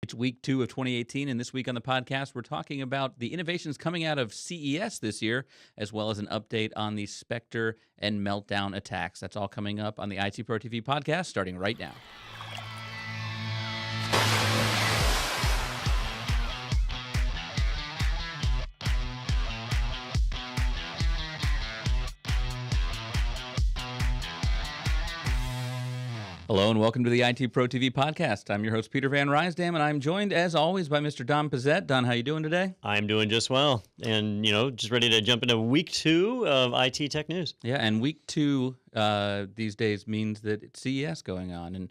It's week 2 of 2018, and this week on the podcast, we're talking about the innovations coming out of CES this year, as well as an update on the Spectre and Meltdown attacks. That's all coming up on the ITProTV podcast, starting right now. Hello and welcome to the ITProTV podcast. I'm your host, Peter Van Rysdam, and I'm joined, as always, by Mr. Don Pizzette. Don, how you doing today? I'm doing just well, and, just ready to jump into week 2 of IT tech news. Yeah, and week 2 these days means that it's CES going on, and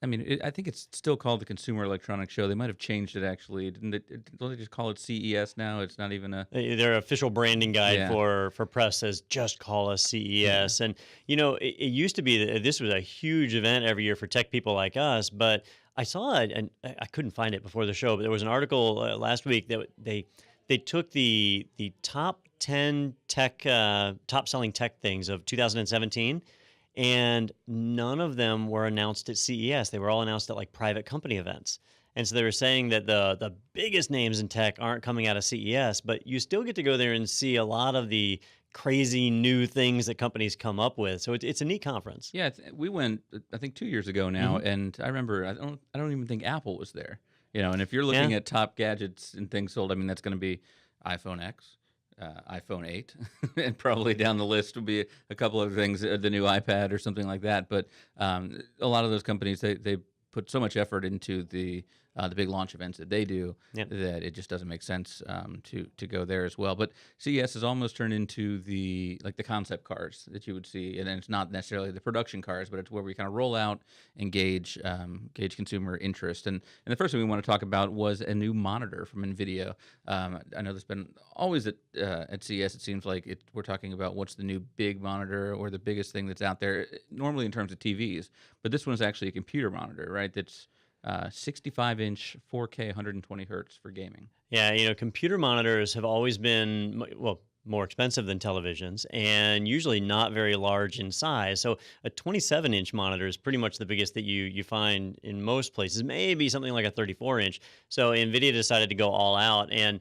I think it's still called the Consumer Electronics Show. They might have changed it, actually. Don't they just call it CES now? It's not even a... Their official branding guide for press says, just call us CES. And, it used to be that this was a huge event every year for tech people like us, but I saw it, and I couldn't find it before the show, but there was an article last week that they took the top 10 top-selling tech things of 2017, and none of them were announced at CES. They were all announced at private company events. And so they were saying that the biggest names in tech aren't coming out of CES, but you still get to go there and see a lot of the crazy new things that companies come up with. So it's a neat conference. Yeah, we went, I think 2 years ago now, and I remember, I don't even think Apple was there. And if you're looking at top gadgets and things sold, that's going to be iPhone X, iPhone 8, and probably down the list will be a couple of things, the new iPad or something like that. But a lot of those companies, they put so much effort into the big launch events that they do that it just doesn't make sense to go there as well. But CES has almost turned into the concept cars that you would see, and it's not necessarily the production cars, but it's where we kind of roll out and gauge consumer interest. And the first thing we want to talk about was a new monitor from Nvidia. I know there's been always at CES. It seems like we're talking about what's the new big monitor or the biggest thing that's out there. Normally in terms of TVs, but this one is actually a computer monitor, right? That's 65-inch 4K 120 hertz for gaming. Yeah, computer monitors have always been, more expensive than televisions and usually not very large in size. So a 27-inch monitor is pretty much the biggest that you find in most places, maybe something like a 34-inch. So NVIDIA decided to go all out. And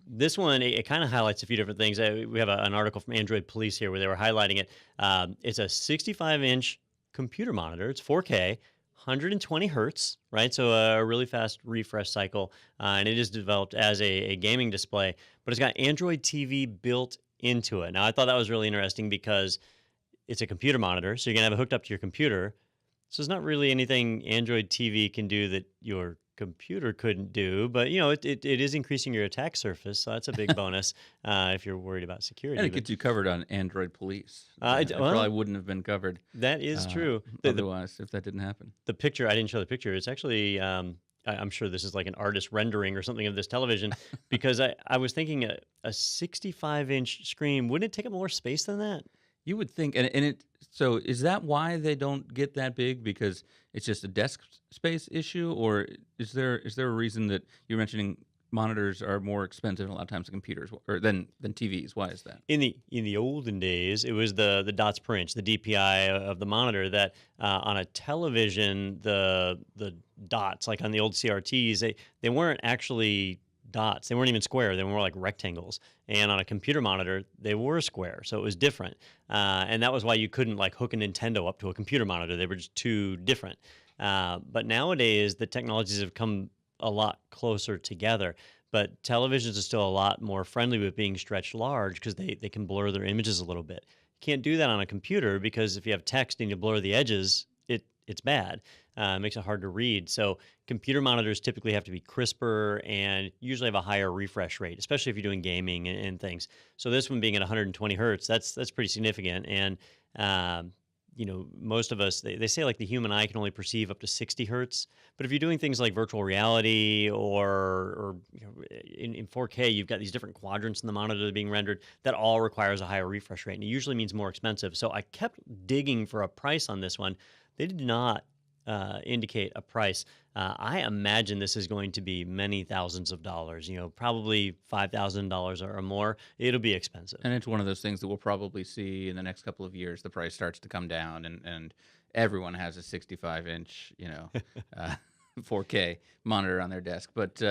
this one, it kind of highlights a few different things. We have an article from Android Police here where they were highlighting it. It's a 65-inch computer monitor. It's 4K. 120 hertz, right? So a really fast refresh cycle, and it is developed as a gaming display, but it's got Android TV built into it. Now, I thought that was really interesting because it's a computer monitor, so you're going to have it hooked up to your computer. So there's not really anything Android TV can do that your computer couldn't do, but it is increasing your attack surface, so that's a big bonus if you're worried about security. And it gets you covered on Android Police. It probably wouldn't have been covered. That is true. Otherwise, if that didn't happen. The picture, I didn't show the picture. It's actually, I'm sure this is like an artist rendering or something of this television, because I was thinking a 65-inch screen, wouldn't it take up more space than that? You would think, so is that why they don't get that big? Because it's just a desk space issue, or is there a reason that you're mentioning monitors are more expensive a lot of times than computers or than TVs? Why is that? In the olden days, it was the dots per inch, the DPI of the monitor. That on a television, the dots, like on the old CRTs, they weren't actually dots. They weren't even square. They were more like rectangles. And on a computer monitor, they were square. So it was different. And that was why you couldn't hook a Nintendo up to a computer monitor. They were just too different. But nowadays, the technologies have come a lot closer together. But televisions are still a lot more friendly with being stretched large because they can blur their images a little bit. You can't do that on a computer because if you have text and you blur the edges, it's bad. It makes it hard to read. So computer monitors typically have to be crisper and usually have a higher refresh rate, especially if you're doing gaming and things. So this one being at 120 hertz, that's pretty significant. And most of us, they say the human eye can only perceive up to 60 hertz. But if you're doing things like virtual reality or in 4K, you've got these different quadrants in the monitor that are being rendered. That all requires a higher refresh rate, and it usually means more expensive. So I kept digging for a price on this one. They did not indicate a price. I imagine this is going to be many thousands of dollars, probably $5,000 or more. It'll be expensive. And it's one of those things that we'll probably see in the next couple of years. The price starts to come down, and everyone has a 65-inch, 4K monitor on their desk. But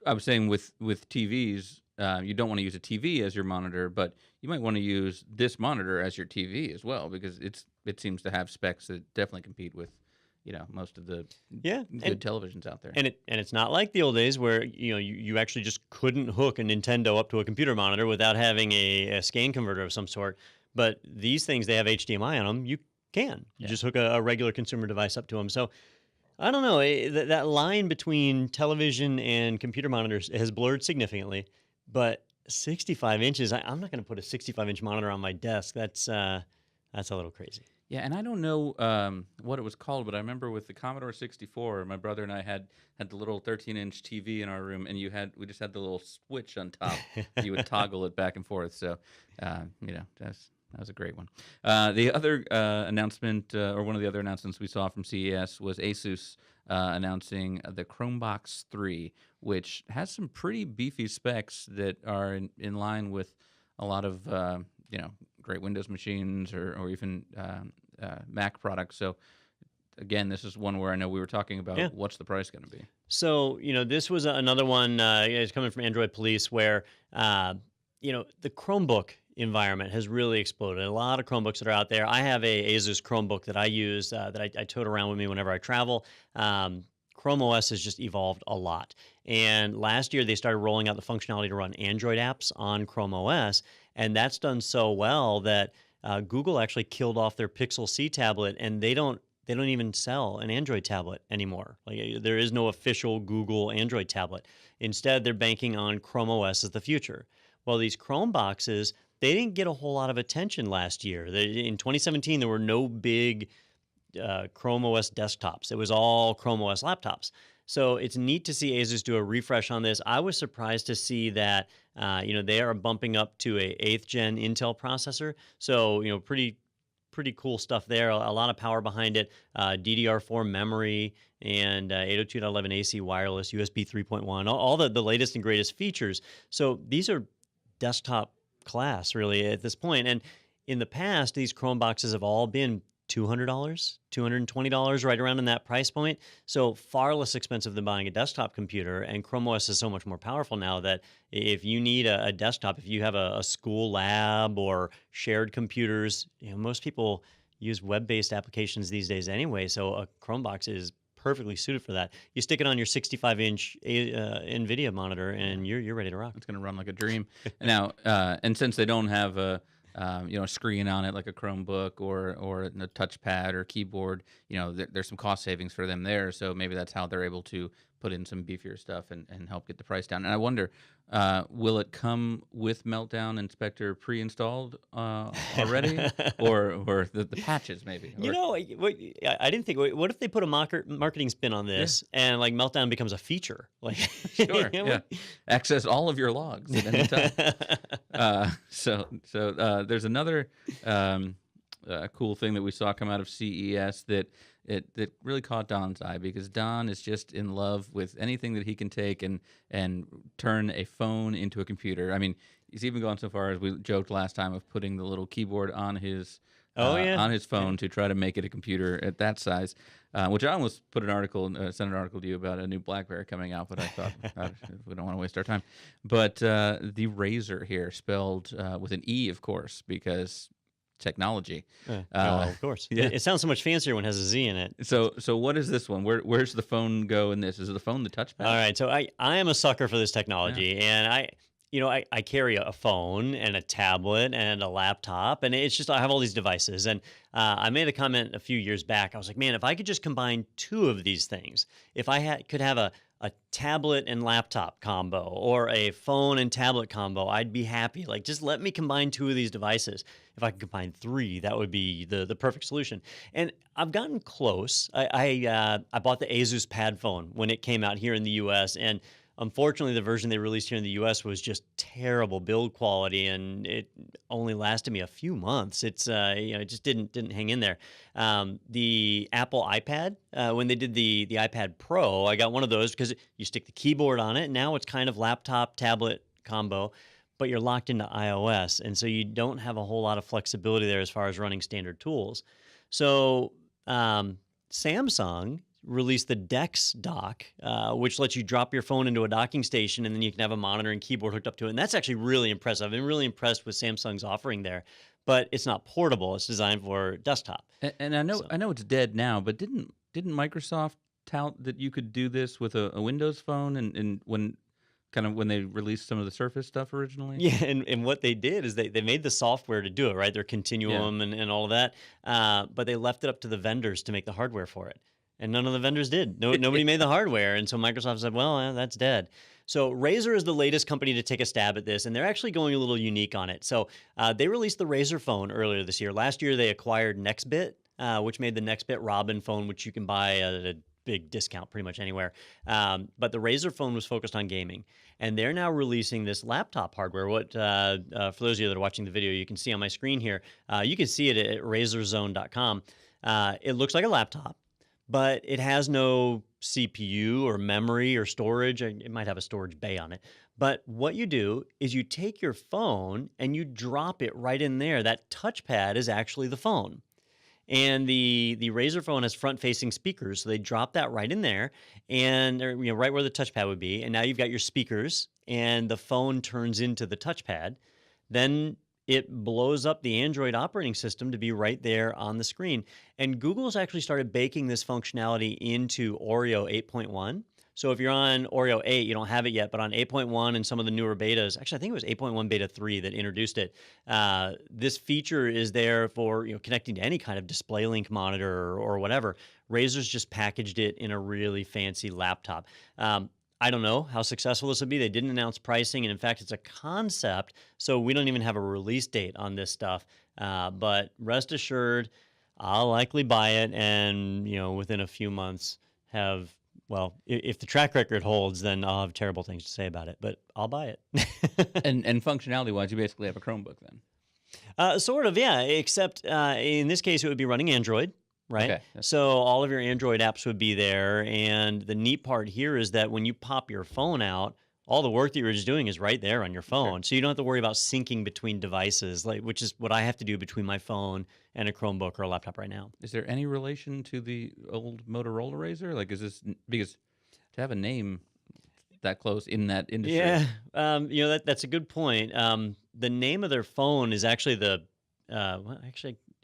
I was saying with TVs, you don't want to use a TV as your monitor, but you might want to use this monitor as your TV as well, because it seems to have specs that definitely compete with, most of the good televisions out there. And it's not like the old days where you actually just couldn't hook a Nintendo up to a computer monitor without having a scan converter of some sort. But these things, they have HDMI on them. You can. You just hook a regular consumer device up to them. So I don't know. That line between television and computer monitors has blurred significantly. But 65 inches, I'm not going to put a 65-inch monitor on my desk. That's a little crazy. Yeah, and I don't know what it was called, but I remember with the Commodore 64, my brother and I had the little 13-inch TV in our room, and we just had the little switch on top. You would toggle it back and forth. So, that was a great one. The other announcement, or one of the other announcements we saw from CES, was Asus announcing the Chromebook 3, which has some pretty beefy specs that are in line with a lot of great Windows machines or even Mac products. So again, this is one where I know we were talking about what's the price going to be. So this was another one. It's coming from Android Police, where the Chromebook environment has really exploded. A lot of Chromebooks that are out there. I have a Asus Chromebook that I use that I tote around with me whenever I travel. Chrome OS has just evolved a lot. And last year, they started rolling out the functionality to run Android apps on Chrome OS. And that's done so well that Google actually killed off their Pixel C tablet, and they don't even sell an Android tablet anymore. Like, there is no official Google Android tablet. Instead, they're banking on Chrome OS as the future. Well, these Chrome boxes, they didn't get a whole lot of attention last year. In 2017, there were no big Chrome OS desktops. It was all Chrome OS laptops. So it's neat to see Asus do a refresh on this. I was surprised to see that they are bumping up to a 8th gen Intel processor. So pretty cool stuff there. A lot of power behind it. DDR4 memory and 802.11ac wireless, USB 3.1, all the latest and greatest features. So these are desktop class really at this point. And in the past, these Chrome boxes have all been $200, $220, right around in that price point. So far less expensive than buying a desktop computer. And Chrome OS is so much more powerful now that if you need a desktop, if you have a school lab or shared computers, most people use web-based applications these days anyway. So a Chromebox is perfectly suited for that. You stick it on your 65-inch Nvidia monitor, and you're ready to rock. It's going to run like a dream. Now, and since they don't have a screen on it like a Chromebook or a touchpad or keyboard, there's some cost savings for them there. So maybe that's how they're able to put in some beefier stuff and help get the price down. And I wonder, will it come with Meltdown and Spectre pre-installed already, or the patches maybe? I didn't think. What if they put a marketing spin on this and like Meltdown becomes a feature? Like, sure, access all of your logs at any time. So there's another cool thing that we saw come out of CES that really caught Don's eye, because Don is just in love with anything that he can take and turn a phone into a computer. I mean, he's even gone so far as we joked last time of putting the little keyboard on his on his phone to try to make it a computer at that size. Which I almost put an article, sent an article to you about a new BlackBerry coming out, but I thought we don't want to waste our time. But the Razer here, spelled with an E, of course, because technology. Of course. Yeah. It sounds so much fancier when it has a Z in it. So what is this one? Where's the phone go in this? Is the phone the touchpad? All right. So I am a sucker for this technology, and I carry a phone and a tablet and a laptop, and it's just I have all these devices. And I made a comment a few years back. I was like, man, if I could just combine two of these things, if I could have a tablet and laptop combo or a phone and tablet combo, I'd be happy. Like, just let me combine two of these devices. If I could combine three, that would be the perfect solution. And I've gotten close. I bought the Asus Pad phone when it came out here in the U.S., and unfortunately, the version they released here in the U.S. was just terrible build quality, and it only lasted me a few months. It's it just didn't hang in there. The Apple iPad, when they did the iPad Pro, I got one of those because you stick the keyboard on it. And now it's kind of laptop tablet combo, but you're locked into iOS, and so you don't have a whole lot of flexibility there as far as running standard tools. So Samsung released the Dex dock, which lets you drop your phone into a docking station, and then you can have a monitor and keyboard hooked up to it. And that's actually really impressive. I've been really impressed with Samsung's offering there. But it's not portable. It's designed for desktop. And I know it's dead now, but didn't Microsoft tout that you could do this with a Windows phone and when they released some of the Surface stuff originally? Yeah, and what they did is they made the software to do it, right? Their Continuum and all of that. But they left it up to the vendors to make the hardware for it. And none of the vendors did. Nobody made the hardware. And so Microsoft said, well, that's dead. So Razer is the latest company to take a stab at this, and they're actually going a little unique on it. So they released the Razer Phone earlier this year. Last year, they acquired Nextbit, which made the Nextbit Robin phone, which you can buy at a big discount pretty much anywhere. But the Razer Phone was focused on gaming. And they're now releasing this laptop hardware. For those of you that are watching the video, you can see on my screen here. You can see it at razerzone.com. It looks like a laptop, but it has no CPU or memory or storage. It might have a storage bay on it. But what you do is you take your phone and you drop it right in there. That touchpad is actually the phone. And the Razer Phone has front-facing speakers, so they drop that right in there, and right where the touchpad would be. And now you've got your speakers, and the phone turns into the touchpad. Then it blows up the Android operating system to be right there on the screen. And Google's actually started baking this functionality into Oreo 8.1. So if you're on Oreo 8, you don't have it yet, but on 8.1 and some of the newer betas, actually I think it was 8.1 beta 3 that introduced it. This feature is there for connecting to any kind of DisplayLink monitor or whatever. Razer's just packaged it in a really fancy laptop. I don't know how successful this will be. They didn't announce pricing, and in fact, it's a concept, so we don't even have a release date on this stuff. But rest assured, I'll likely buy it, and within a few months have. Well, if the track record holds, then I'll have terrible things to say about it, but I'll buy it. and functionality-wise, you basically have a Chromebook then? Sort of, yeah, except in this case, it would be running Android, right? Okay. So all of your Android apps would be there, and the neat part here is that when you pop your phone out, all the work that you're just doing is right there on your phone. Sure. So you don't have to worry about syncing between devices, which is what I have to do between my phone and a Chromebook or a laptop right now. Is there any relation to the old Motorola Razer? Like, is this because to have a name that close in that industry? Yeah, that's a good point. The name of their phone is actually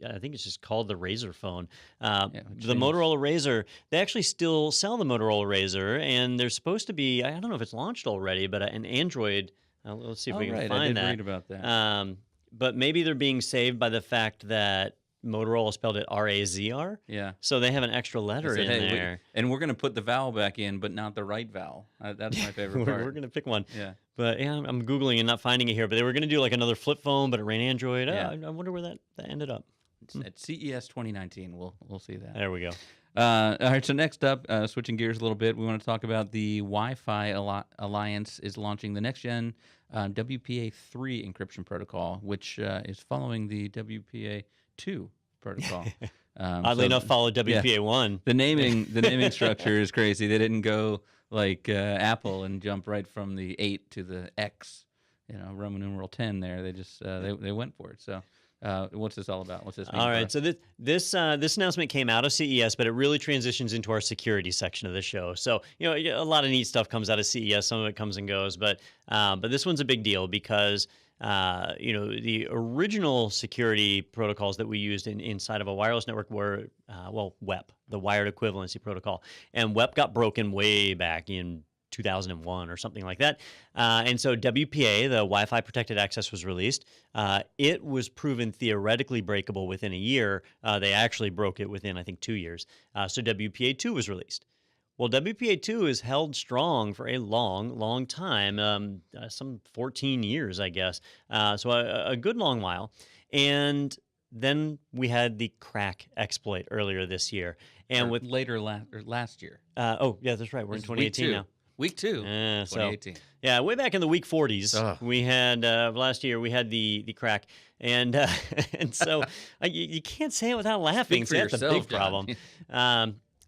I think it's just called the Razer Phone. The Motorola Razer, they actually still sell the Motorola Razer, and there's supposed to be, I don't know if it's launched already, but an Android, let's see if we can find that. I did read about that. But maybe they're being saved by the fact that Motorola spelled it R-A-Z-R. Yeah. So they have an extra letter in there. And we're going to put the vowel back in, but not the right vowel. That's my favorite part. We're going to pick one. Yeah. But yeah, I'm Googling and not finding it here. But they were going to do like another flip phone, but it ran Android. Yeah. I wonder where that ended up. At CES 2019, we'll see that. There we go. All right, so next up, switching gears a little bit, we want to talk about the Wi-Fi Alliance is launching the next-gen WPA3 encryption protocol, which is following the WPA2 protocol. Oddly enough, followed WPA1. Yeah, the naming structure is crazy. They didn't go like Apple and jump right from the 8 to the X, Roman numeral 10 there. They just they went for it. So. What's this all about? What's this mean? All right, so this announcement came out of CES, but it really transitions into our security section of the show. So a lot of neat stuff comes out of CES. Some of it comes and goes, but this one's a big deal because the original security protocols that we used inside of a wireless network were WEP, the wired equivalency protocol, and WEP got broken way back in 2001 or something like that. And so WPA, the Wi-Fi Protected Access, was released. It was proven theoretically breakable within a year. They actually broke it within, I think, 2 years. So WPA2 was released. Well, WPA2 is held strong for a long, long time, some 14 years, I guess. So a good long while. And then we had the crack exploit earlier this year. And with last year. Oh, yeah, that's right. We're in 2018 now. Week 2, 2018. So, way back in the week 40s, we had last year we had the crack, and so you can't say it without laughing. So that's a big problem.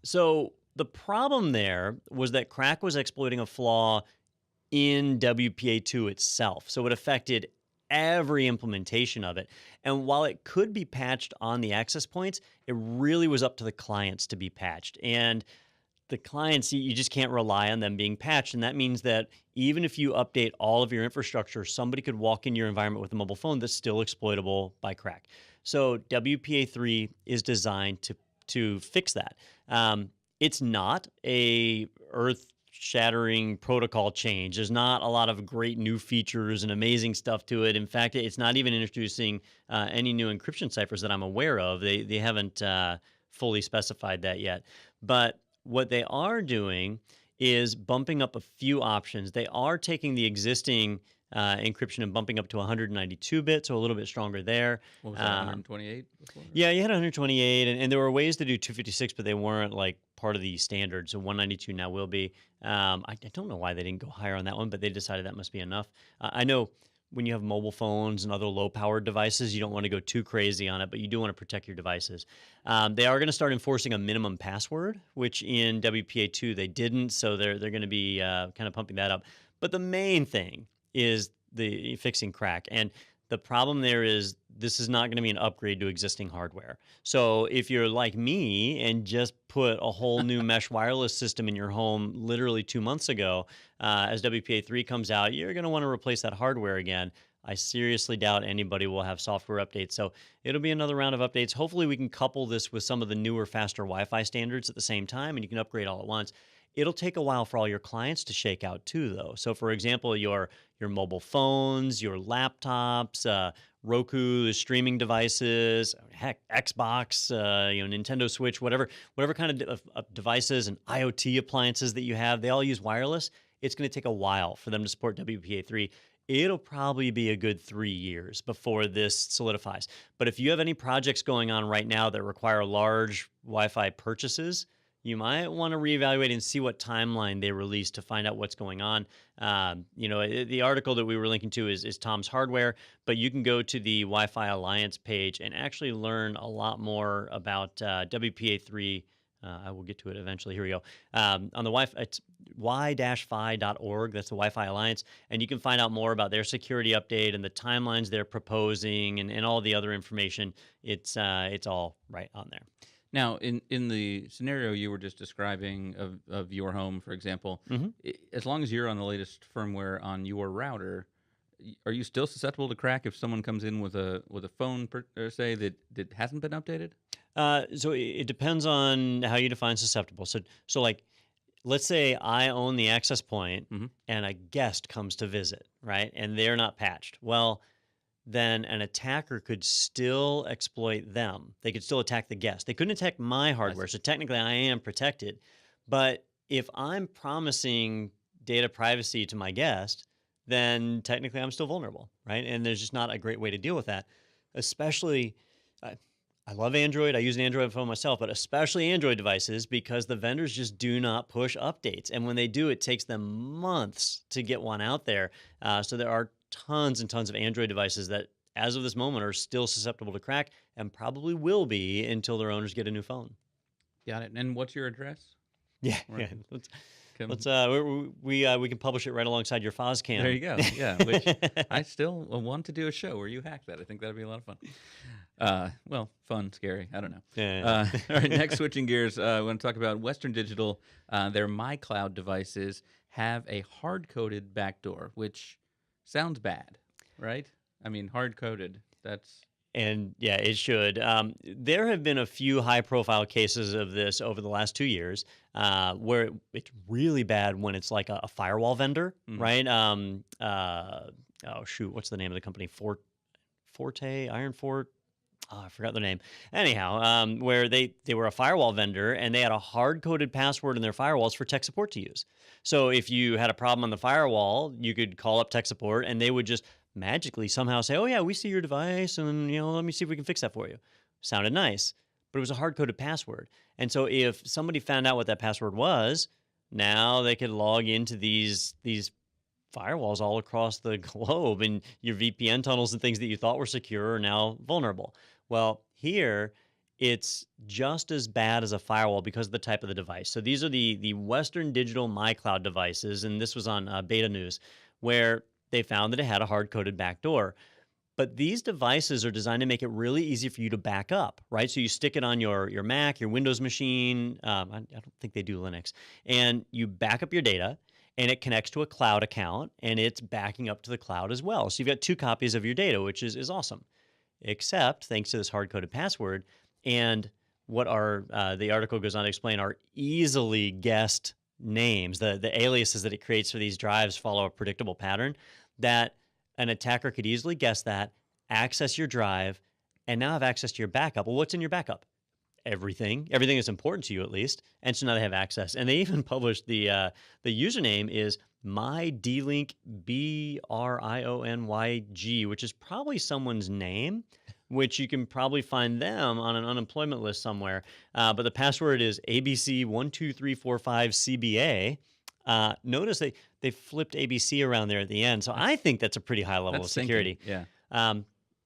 So the problem there was that crack was exploiting a flaw in WPA2 itself, so it affected every implementation of it. And while it could be patched on the access points, it really was up to the clients to be patched. And the clients, you just can't rely on them being patched. And that means that even if you update all of your infrastructure, somebody could walk in your environment with a mobile phone that's still exploitable by crack. So WPA3 is designed to fix that. It's not a earth-shattering protocol change. There's not a lot of great new features and amazing stuff to it. In fact, it's not even introducing any new encryption ciphers that I'm aware of. They haven't fully specified that yet. But what they are doing is bumping up a few options. They are taking the existing encryption and bumping up to 192 bits, so a little bit stronger there. What was that, 128 before? Yeah, you had 128, and there were ways to do 256, but they weren't like part of the standard. So 192 now will be. I don't know why they didn't go higher on that one, but they decided that must be enough. I know when you have mobile phones and other low-powered devices, you don't want to go too crazy on it, but you do want to protect your devices. They are going to start enforcing a minimum password, which in WPA2 they didn't, so they're going to be kind of pumping that up. But the main thing is the fixing crack. And the problem there is this is not going to be an upgrade to existing hardware. So if you're like me and just put a whole new mesh wireless system in your home literally 2 months ago, as WPA3 comes out, you're going to want to replace that hardware again. I seriously doubt anybody will have software updates. So it'll be another round of updates. Hopefully we can couple this with some of the newer, faster Wi-Fi standards at the same time, and you can upgrade all at once. It'll take a while for all your clients to shake out too, though. So, for example, your mobile phones, your laptops, Roku, streaming devices, heck, Xbox, Nintendo Switch, whatever kind of devices and IoT appliances that you have, they all use wireless. It's going to take a while for them to support WPA3. It'll probably be a good 3 years before this solidifies. But if you have any projects going on right now that require large Wi-Fi purchases, you might want to reevaluate and see what timeline they release to find out what's going on. The article that we were linking to is Tom's Hardware, but you can go to the Wi-Fi Alliance page and actually learn a lot more about WPA3. I will get to it eventually. Here we go. On the Wi-Fi, it's y-fi.org. That's the Wi-Fi Alliance. And you can find out more about their security update and the timelines they're proposing and all the other information. It's all right on there. Now, in the scenario you were just describing of your home, for example, as long as you're on the latest firmware on your router, are you still susceptible to crack if someone comes in with a phone, say, that hasn't been updated? So it depends on how you define susceptible. So like, let's say I own the access point and a guest comes to visit, right? And they're not patched. Well, then an attacker could still exploit them. They could still attack the guest. They couldn't attack my hardware, so technically I am protected. But if I'm promising data privacy to my guest, then technically I'm still vulnerable, right? And there's just not a great way to deal with that. Especially, I love Android. I use an Android phone myself, but especially Android devices because the vendors just do not push updates. And when they do, it takes them months to get one out there. So there are tons and tons of Android devices that, as of this moment, are still susceptible to crack and probably will be until their owners get a new phone. Got it. And what's your address? Yeah. We can publish it right alongside your FOSCAM. There you go. Yeah, which I still want to do a show where you hack that. I think that'd be a lot of fun. Well, fun, scary. I don't know. Yeah. All right, next switching gears, I want to talk about Western Digital. Their MyCloud devices have a hard-coded backdoor, which sounds bad, right? I mean, hard-coded. And yeah, it should. There have been a few high-profile cases of this over the last 2 years where it's really bad when it's like a firewall vendor, right? What's the name of the company? Forte, Iron Fort? Oh, I forgot their name. Anyhow, where they were a firewall vendor and they had a hard-coded password in their firewalls for tech support to use. So if you had a problem on the firewall, you could call up tech support and they would just magically somehow say, oh yeah, we see your device and let me see if we can fix that for you. Sounded nice, but it was a hard-coded password. And so if somebody found out what that password was, now they could log into these firewalls all across the globe, and your VPN tunnels and things that you thought were secure are now vulnerable. Well, here it's just as bad as a firewall because of the type of the device. So these are the Western Digital MyCloud devices, and this was on Beta News, where they found that it had a hard-coded backdoor. But these devices are designed to make it really easy for you to back up, right? So you stick it on your Mac, your Windows machine. I don't think they do Linux. And you back up your data, and it connects to a cloud account, and it's backing up to the cloud as well. So you've got 2 copies of your data, which is awesome. Except, thanks to this hard-coded password, and what the article goes on to explain are easily guessed names, the aliases that it creates for these drives follow a predictable pattern, that an attacker could easily guess that, access your drive, and now have access to your backup. Well, what's in your backup? Everything that's important to you, at least. And so now they have access. And they even published the username is MyDLink, BRIONYG, which is probably someone's name, which you can probably find them on an unemployment list somewhere. But the password is ABC12345CBA. Notice they flipped ABC around there at the end. So I think that's a pretty high level of security. Yeah.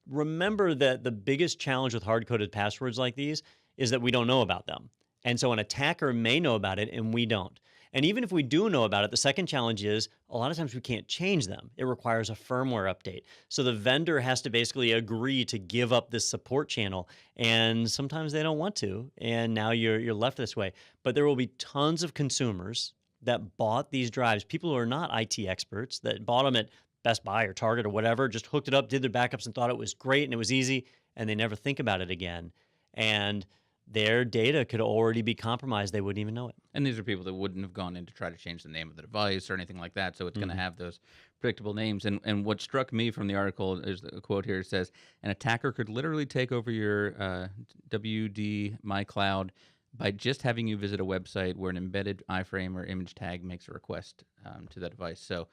Remember that the biggest challenge with hard-coded passwords like these is that we don't know about them. And so an attacker may know about it and we don't. And even if we do know about it, the second challenge is a lot of times we can't change them. It requires a firmware update. So the vendor has to basically agree to give up this support channel. And sometimes they don't want to. And now you're left this way. But there will be tons of consumers that bought these drives, people who are not IT experts, that bought them at Best Buy or Target or whatever, just hooked it up, did their backups and thought it was great and it was easy, and they never think about it again. And their data could already be compromised. They wouldn't even know it. And these are people that wouldn't have gone in to try to change the name of the device or anything like that. So it's going to have those predictable names. And what struck me from the article is a quote here. It says, an attacker could literally take over your WD My Cloud by just having you visit a website where an embedded iframe or image tag makes a request to that device. So,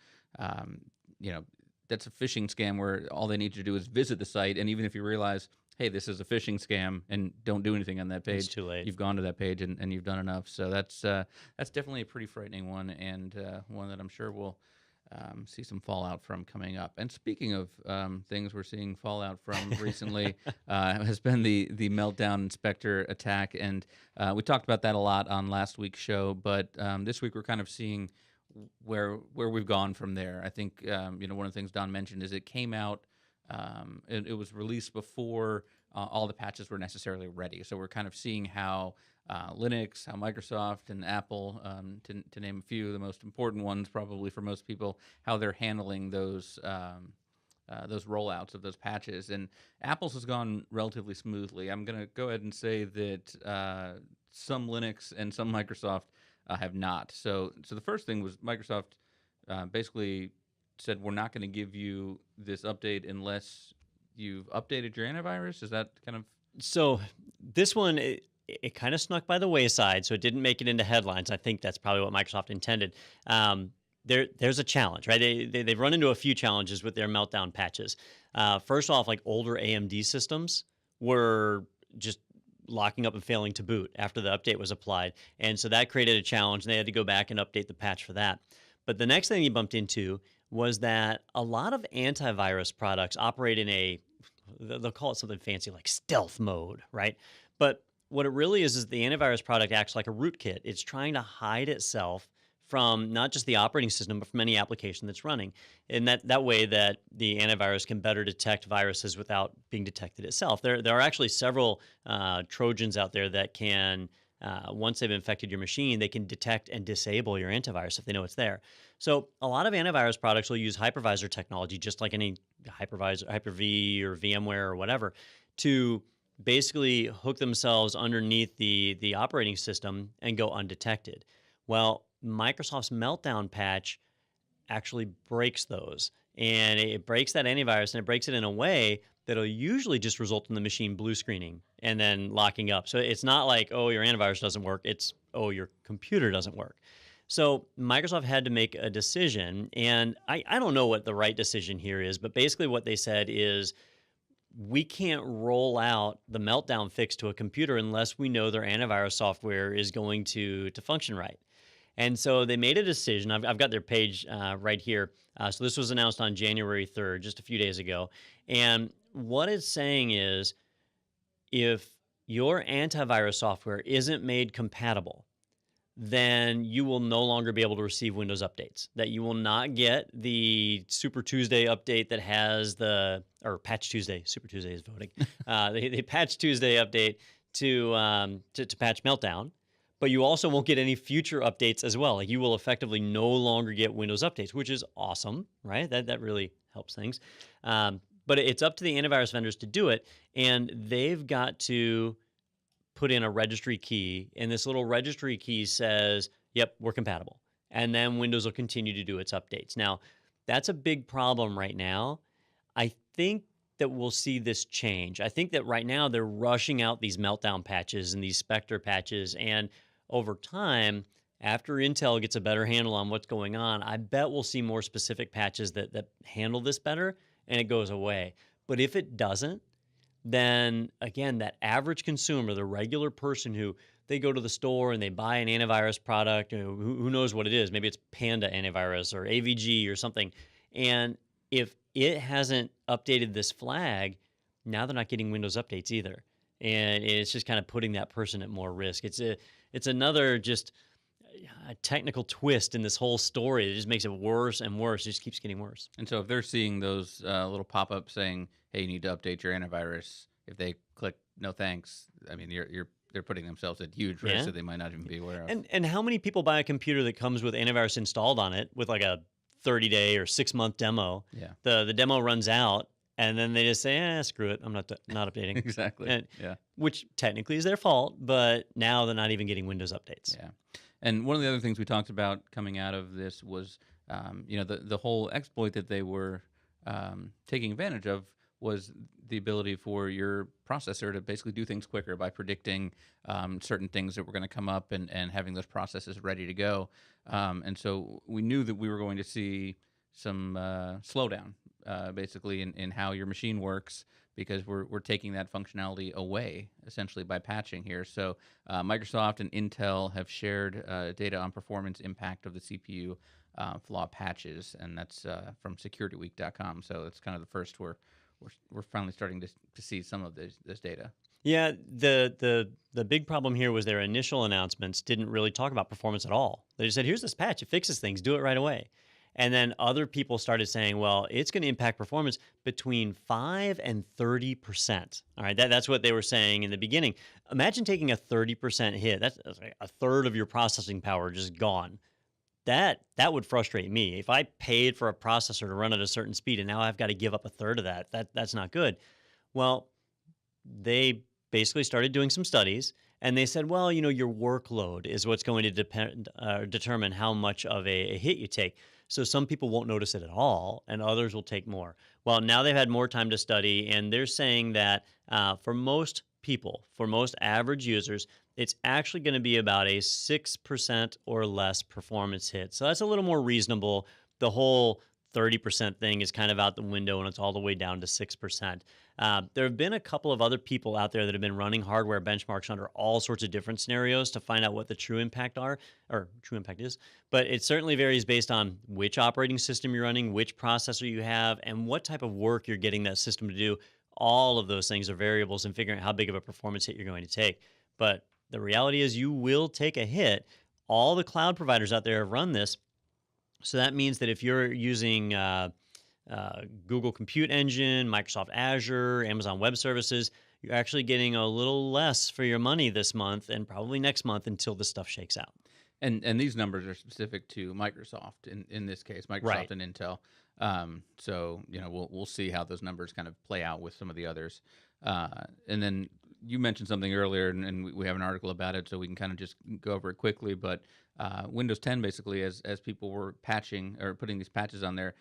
that's a phishing scam where all they need you to do is visit the site. And even if you realize, hey, this is a phishing scam, and don't do anything on that page, it's too late. You've gone to that page and you've done enough. So that's definitely a pretty frightening one, and one that I'm sure we'll see some fallout from coming up. And speaking of things we're seeing fallout from recently, has been the meltdown spectre attack, and we talked about that a lot on last week's show. But this week we're kind of seeing where we've gone from there. I think one of the things Don mentioned is it came out. It was released before all the patches were necessarily ready. So we're kind of seeing how Linux, how Microsoft and Apple, to name a few, the most important ones probably for most people, how they're handling those rollouts of those patches. And Apple's has gone relatively smoothly. I'm going to go ahead and say that some Linux and some Microsoft have not. So the first thing was Microsoft basically said, we're not going to give you this update unless you've updated your antivirus. Is that kind of... So this one, it kind of snuck by the wayside, so it didn't make it into headlines. I think that's probably what Microsoft intended. There's a challenge, right? They've run into a few challenges with their meltdown patches. First off, like older AMD systems were just locking up and failing to boot after the update was applied. And so that created a challenge, and they had to go back and update the patch for that. But the next thing he bumped into was that a lot of antivirus products operate in they'll call it something fancy like stealth mode, right? But what it really is the antivirus product acts like a rootkit. It's trying to hide itself from not just the operating system, but from any application that's running. And that way that the antivirus can better detect viruses without being detected itself. There are actually several Trojans out there that can, once they've infected your machine, they can detect and disable your antivirus if they know it's there. So a lot of antivirus products will use hypervisor technology, just like any hypervisor, Hyper-V or VMware or whatever, to basically hook themselves underneath the operating system and go undetected. Well, Microsoft's Meltdown patch actually breaks those. And it breaks that antivirus, and it breaks it in a way that'll usually just result in the machine blue screening and then locking up. So it's not like, oh, your antivirus doesn't work. It's, oh, your computer doesn't work. So Microsoft had to make a decision, and I don't know what the right decision here is, but basically what they said is, we can't roll out the Meltdown fix to a computer unless we know their antivirus software is going to function right. And so they made a decision. I've got their page right here. So this was announced on January 3rd, just a few days ago. And what it's saying is, if your antivirus software isn't made compatible, then you will no longer be able to receive Windows updates. That you will not get the Super Tuesday update that has or Patch Tuesday. Super Tuesday is voting. The Patch Tuesday update to patch Meltdown. But you also won't get any future updates as well. Like, you will effectively no longer get Windows updates, which is awesome, right? That really helps things. But it's up to the antivirus vendors to do it, and they've got to put in a registry key, and this little registry key says, yep, we're compatible. And then Windows will continue to do its updates. Now, that's a big problem right now. I think that we'll see this change. I think that right now they're rushing out these meltdown patches and these spectre patches, and over time, after Intel gets a better handle on what's going on, I bet we'll see more specific patches that handle this better, and it goes away. But if it doesn't, then again, that average consumer, the regular person who they go to the store and they buy an antivirus product, who knows what it is? Maybe it's Panda Antivirus or AVG or something. And if it hasn't updated this flag, now they're not getting Windows updates either. And it's just kind of putting that person at more risk. It's another just a technical twist in this whole story. It just makes it worse and worse. It just keeps getting worse. And so if they're seeing those little pop-ups saying, "Hey, you need to update your antivirus," if they click "No thanks," I mean, they're putting themselves at huge risk that they might not even be aware of. And how many people buy a computer that comes with antivirus installed on it with like a 30-day or 6-month demo? Yeah. The demo runs out, and then they just say, screw it, I'm not updating. Exactly. And, yeah. Which technically is their fault, but now they're not even getting Windows updates. Yeah. And one of the other things we talked about coming out of this was, the whole exploit that they were taking advantage of was the ability for your processor to basically do things quicker by predicting certain things that were going to come up and having those processes ready to go. And so we knew that we were going to see some slowdown, basically, in how your machine works, because we're taking that functionality away, essentially, by patching here. So Microsoft and Intel have shared data on performance impact of the CPU flaw patches, and that's from SecurityWeek.com. So it's kind of the first we're finally starting to see some of this data. Yeah, the big problem here was their initial announcements didn't really talk about performance at all. They just said, here's this patch, it fixes things, do it right away. And then other people started saying, well, it's going to impact performance between 5 and 30%. All right, that's what they were saying in the beginning. Imagine taking a 30% hit. That's like a third of your processing power just gone. That would frustrate me. If I paid for a processor to run at a certain speed and now I've got to give up a third of that's not good. Well, they basically started doing some studies, and they said, well, your workload is what's going to determine how much of a hit you take. So some people won't notice it at all, and others will take more. Well, now they've had more time to study, and they're saying that for most people, for most average users, it's actually going to be about a 6% or less performance hit. So that's a little more reasonable. The whole 30% thing is kind of out the window, and it's all the way down to 6%. There have been a couple of other people out there that have been running hardware benchmarks under all sorts of different scenarios to find out what the true impact is. But it certainly varies based on which operating system you're running, which processor you have, and what type of work you're getting that system to do. All of those things are variables in figuring out how big of a performance hit you're going to take. But the reality is you will take a hit. All the cloud providers out there have run this. So that means that if you're using Google Compute Engine, Microsoft Azure, Amazon Web Services, you're actually getting a little less for your money this month and probably next month until this stuff shakes out. And these numbers are specific to Microsoft in this case, Microsoft Right. and Intel. So we'll see how those numbers kind of play out with some of the others. And then you mentioned something earlier, and we have an article about it, so we can kind of just go over it quickly. But Windows 10, basically, as people were patching or putting these patches on there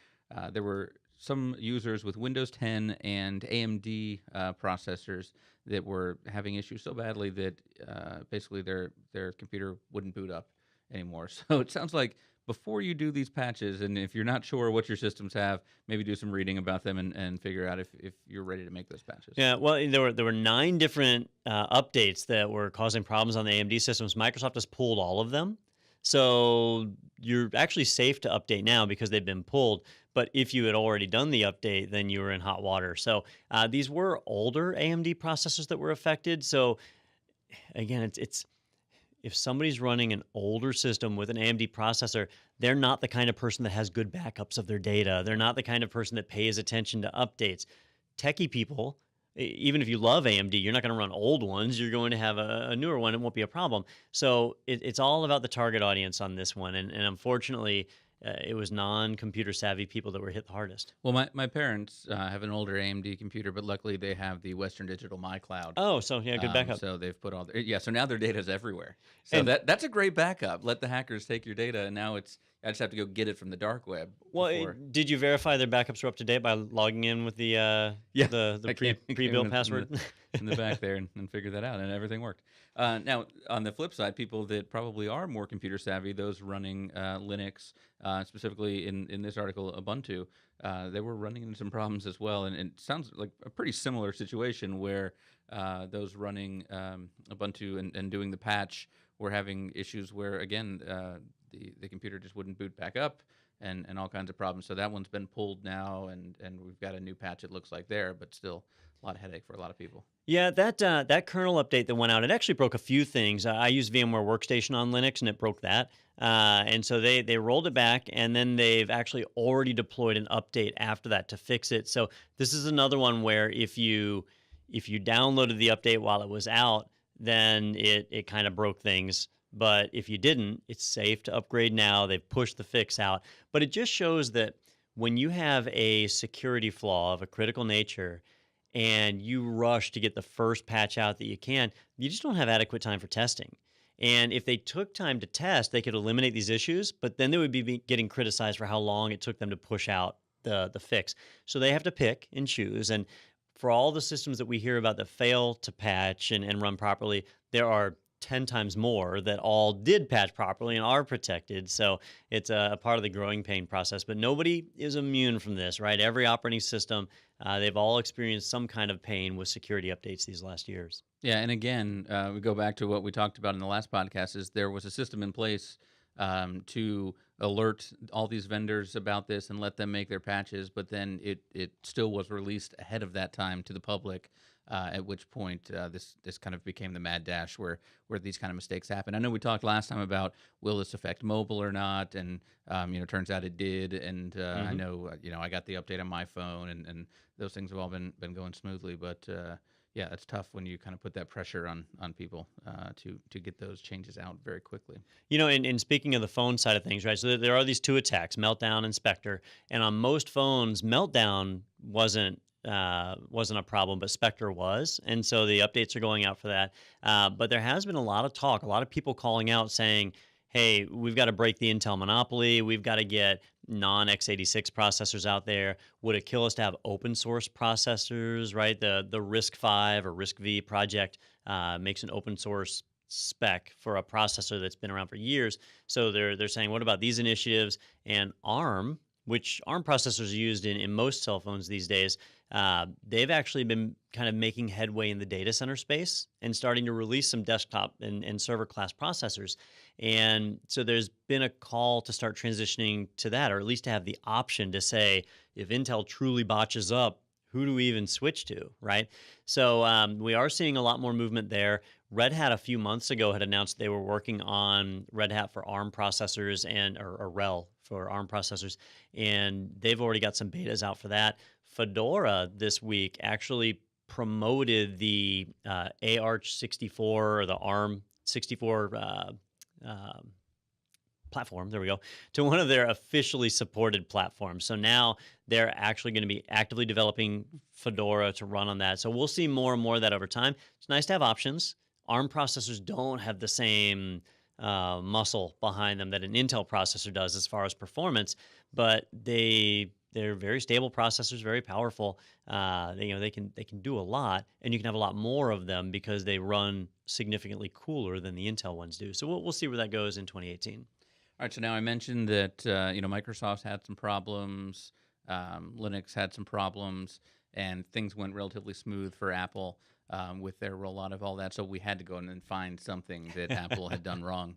were some users with Windows 10 and AMD processors that were having issues so badly that basically their computer wouldn't boot up anymore. So it sounds like before you do these patches, and if you're not sure what your systems have, maybe do some reading about them and figure out if you're ready to make those patches. Yeah, well, there were 9 different updates that were causing problems on the AMD systems. Microsoft has pulled all of them. So you're actually safe to update now because they've been pulled. But if you had already done the update, then you were in hot water. So these were older AMD processors that were affected. So again, if somebody's running an older system with an AMD processor, they're not the kind of person that has good backups of their data. They're not the kind of person that pays attention to updates. Techie people, even if you love AMD, you're not going to run old ones. You're going to have a newer one. It won't be a problem. So it's all about the target audience on this one. And unfortunately, it was non-computer savvy people that were hit the hardest. Well, my parents have an older AMD computer, but luckily they have the Western Digital MyCloud. Oh, so yeah, good backup. So they've put all so now their data's everywhere. So And that's a great backup. Let the hackers take your data, and now I just have to go get it from the dark web. well, did you verify their backups were up to date by logging in with the pre-built password? in the back there and figure that out, and everything worked. Now, on the flip side, people that probably are more computer savvy, those running Linux, specifically in this article, Ubuntu, they were running into some problems as well. And it sounds like a pretty similar situation where those running Ubuntu and doing the patch were having issues where, again, the computer just wouldn't boot back up and all kinds of problems. So that one's been pulled now, and we've got a new patch, it looks like, there, but still a lot of headache for a lot of people. Yeah, that kernel update that went out, it actually broke a few things. I use VMware Workstation on Linux, and it broke that. And so they rolled it back, and then they've actually already deployed an update after that to fix it. So this is another one where if you downloaded the update while it was out, then it kind of broke things. But if you didn't, it's safe to upgrade now. They've pushed the fix out. But it just shows that when you have a security flaw of a critical nature, and you rush to get the first patch out that you can, you just don't have adequate time for testing. And if they took time to test, they could eliminate these issues, but then they would be getting criticized for how long it took them to push out the fix. So they have to pick and choose. And for all the systems that we hear about that fail to patch and run properly, there are 10 times more that all did patch properly and are protected. So it's a part of the growing pain process. But nobody is immune from this, right? Every operating system, they've all experienced some kind of pain with security updates these last years. Yeah, and again, we go back to what we talked about in the last podcast, is there was a system in place to alert all these vendors about this and let them make their patches, but then it still was released ahead of that time to the public, at which point this kind of became the mad dash where these kind of mistakes happen. I know we talked last time about will this affect mobile or not, and turns out it did, and I know I got the update on my phone, and those things have all been going smoothly, but yeah, it's tough when you kind of put that pressure on people to get those changes out very quickly. And speaking of the phone side of things, right? So there are these two attacks, meltdown and spectre, and on most phones, meltdown wasn't a problem, but spectre was, and so the updates are going out for that. But there has been a lot of talk, a lot of people calling out saying, hey, we've got to break the Intel monopoly. We've got to get non-x86 processors out there. Would it kill us to have open source processors, right? The RISC-V or RISC-V project makes an open source spec for a processor that's been around for years. So they're saying, what about these initiatives? And ARM, which ARM processors are used in most cell phones these days, they've actually been kind of making headway in the data center space and starting to release some desktop and server class processors. And so there's been a call to start transitioning to that, or at least to have the option to say, if Intel truly botches up, who do we even switch to, right? So we are seeing a lot more movement there. Red Hat a few months ago had announced they were working on Red Hat for ARM processors or RHEL for ARM processors, and they've already got some betas out for that. Fedora this week actually promoted the ARch64 or the ARM64 platform, there we go, to one of their officially supported platforms. So now they're actually going to be actively developing Fedora to run on that. So we'll see more and more of that over time. It's nice to have options. ARM processors don't have the same muscle behind them that an Intel processor does as far as performance, but they're very stable processors, very powerful. They can do a lot, and you can have a lot more of them because they run significantly cooler than the Intel ones do. So we'll see where that goes in 2018. All right, so now I mentioned that Microsoft had some problems, Linux had some problems, and things went relatively smooth for Apple with their rollout of all that. So we had to go in and find something that Apple had done wrong.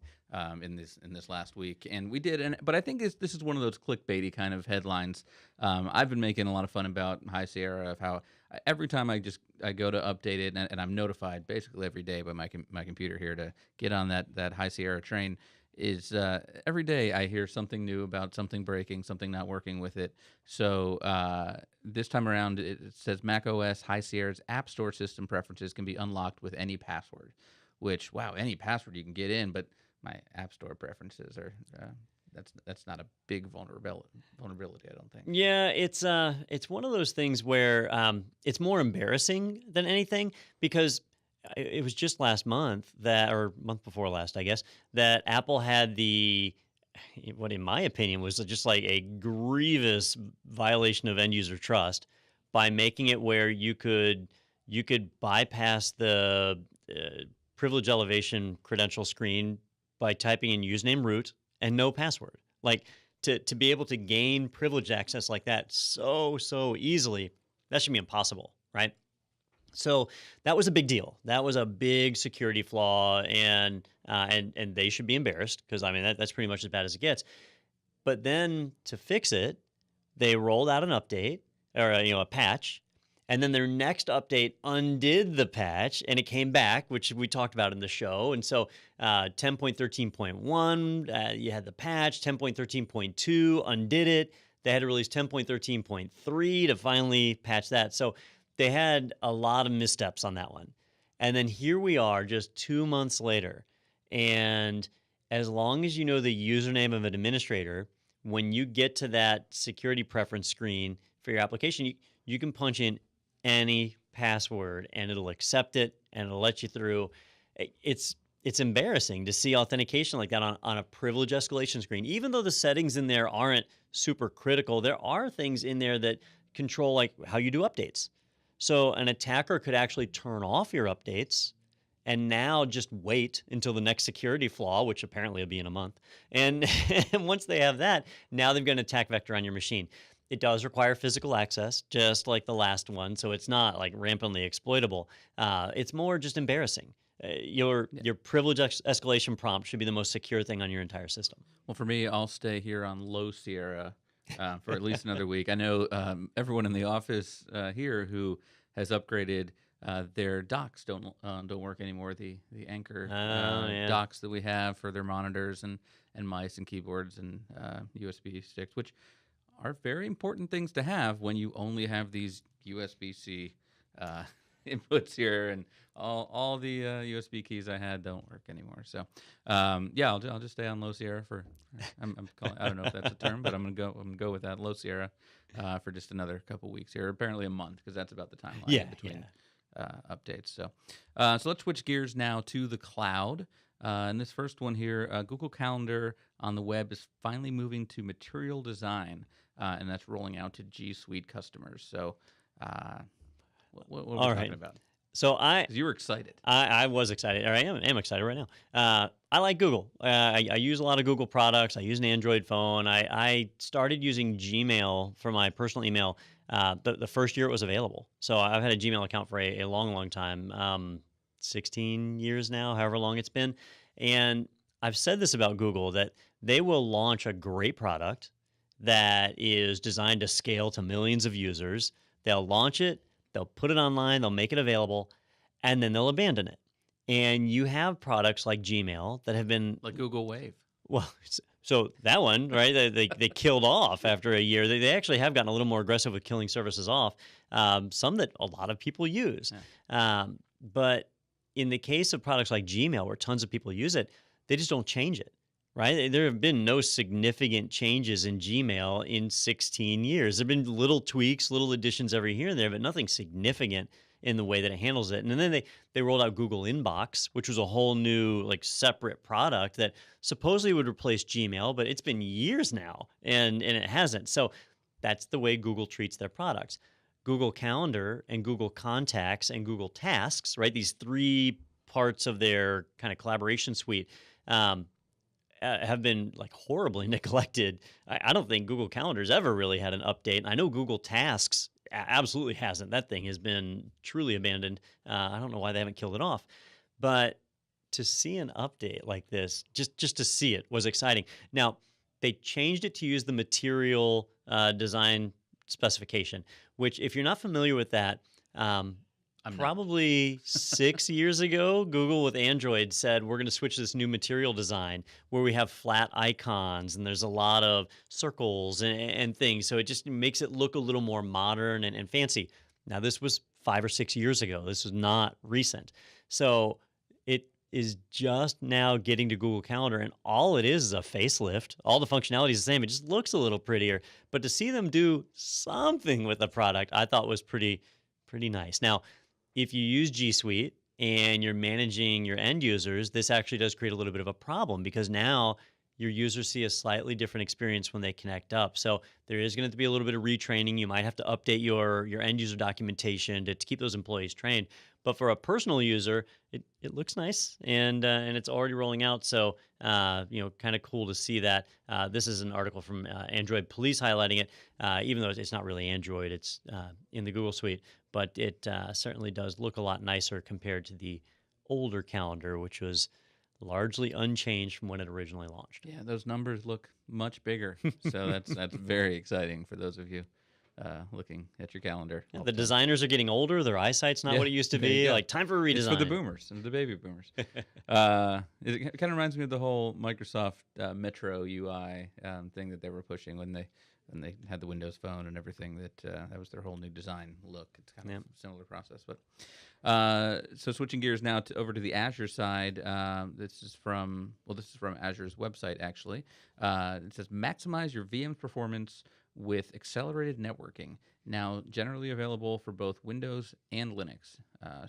in this last week, and we did. But I think this is one of those clickbaity kind of headlines. I've been making a lot of fun about High Sierra, of how every time I go to update it, and I'm notified basically every day by my computer here to get on that High Sierra train. Is every day I hear something new about something breaking, something not working with it. So this time around, it says Mac OS High Sierra's App Store system preferences can be unlocked with any password. Which, wow, any password you can get in, but my App Store preferences are that's not a big vulnerability, I don't think. Yeah, it's one of those things where it's more embarrassing than anything, because it was just last month or month before last, I guess, that Apple had what in my opinion was just like a grievous violation of end user trust by making it where you could bypass the privilege elevation credential screen by typing in username root and no password. Like to be able to gain privileged access like that so easily, that should be impossible, right? So that was a big deal. That was a big security flaw, and they should be embarrassed, because I mean that's pretty much as bad as it gets. But then to fix it, they rolled out an update, or a patch, and then their next update undid the patch, and it came back, which we talked about in the show. And so 10.13.1, you had the patch. 10.13.2 undid it. They had to release 10.13.3 to finally patch that. So they had a lot of missteps on that one. And then here we are just 2 months later. And as long as you know the username of an administrator, when you get to that security preference screen for your application, you can punch in any password and it'll accept it and it'll let you through. It's embarrassing to see authentication like that on a privilege escalation screen. Even though the settings in there aren't super critical, there are things in there that control like how you do updates. So an attacker could actually turn off your updates and now just wait until the next security flaw, which apparently will be in a month. And once they have that, now they've got an attack vector on your machine. It does require physical access, just like the last one, so it's not like rampantly exploitable. It's more just embarrassing. Your privilege escalation prompt should be the most secure thing on your entire system. Well, for me, I'll stay here on Low Sierra for at least another week. I know everyone in the office here who has upgraded, their docks don't work anymore. The Anchor docks that we have for their monitors and mice and keyboards and USB sticks, which are very important things to have when you only have these USB-C inputs here, and all the USB keys I had don't work anymore. So yeah, I'll just stay on Low Sierra for. I'm calling, I don't know if that's a term, but I'm gonna go with that, Low Sierra, for just another couple weeks here. Apparently a month, because that's about the timeline between updates. So so let's switch gears now to the cloud. And this first one here, Google Calendar on the web is finally moving to Material Design, and that's rolling out to G Suite customers. So what are we talking about? So 'Cause you were excited. I was excited, or I am excited right now. I like Google. I use a lot of Google products. I use an Android phone. I started using Gmail for my personal email the first year it was available. So I've had a Gmail account for a long time, 16 years now, however long it's been. And I've said this about Google, that they will launch a great product that is designed to scale to millions of users. They'll launch it, they'll put it online, they'll make it available, and then they'll abandon it. And you have products like Gmail that have been like Google Wave. Well, so that one, right? They killed off after a year. They actually have gotten a little more aggressive with killing services off. Some that a lot of people use, but in the case of products like Gmail, where tons of people use it, they just don't change it. Right? There have been no significant changes in Gmail in 16 years. There have been little tweaks, little additions every here and there, but nothing significant in the way that it handles it. And then they rolled out Google Inbox, which was a whole new like separate product that supposedly would replace Gmail, but it's been years now and it hasn't. So that's the way Google treats their products. Google Calendar and Google Contacts and Google Tasks, right? These three parts of their kind of collaboration suite, have been like horribly neglected. I don't think Google Calendar's ever really had an update. I know Google Tasks absolutely hasn't. That thing has been truly abandoned. I don't know why they haven't killed it off. But to see an update like this, just to see it was exciting. Now, they changed it to use the material design specification, which if you're not familiar with that, I'm not. probably 6 years ago, Google with Android said, we're going to switch to this new material design where we have flat icons and there's a lot of circles and things. So it just makes it look a little more modern and fancy. Now, this was 5 or 6 years ago. This was not recent. So it is just now getting to Google Calendar, and all it is a facelift. All the functionality is the same. It just looks a little prettier. But to see them do something with the product, I thought was pretty nice. Now, if you use G Suite and you're managing your end users, this actually does create a little bit of a problem because now your users see a slightly different experience when they connect up. So there is going to be a little bit of retraining. You might have to update your end user documentation to keep those employees trained. But for a personal user, it looks nice and it's already rolling out. So kind of cool to see that. This is an article from Android Police highlighting it, even though it's not really Android, it's in the Google Suite. But it certainly does look a lot nicer compared to the older calendar, which was largely unchanged from when it originally launched. Yeah, those numbers look much bigger. So that's very exciting for those of you looking at your calendar. The designers are getting older. Their eyesight's not what it used to be. Like, time for a redesign. It's for the boomers and the baby boomers. It kind of reminds me of the whole Microsoft Metro UI thing that they were pushing when they had the Windows Phone and everything. That was their whole new design look. It's kind of a similar process. But so switching gears now over to the Azure side. This is from Azure's website actually. It says maximize your VM's performance with accelerated networking, now generally available for both Windows and Linux.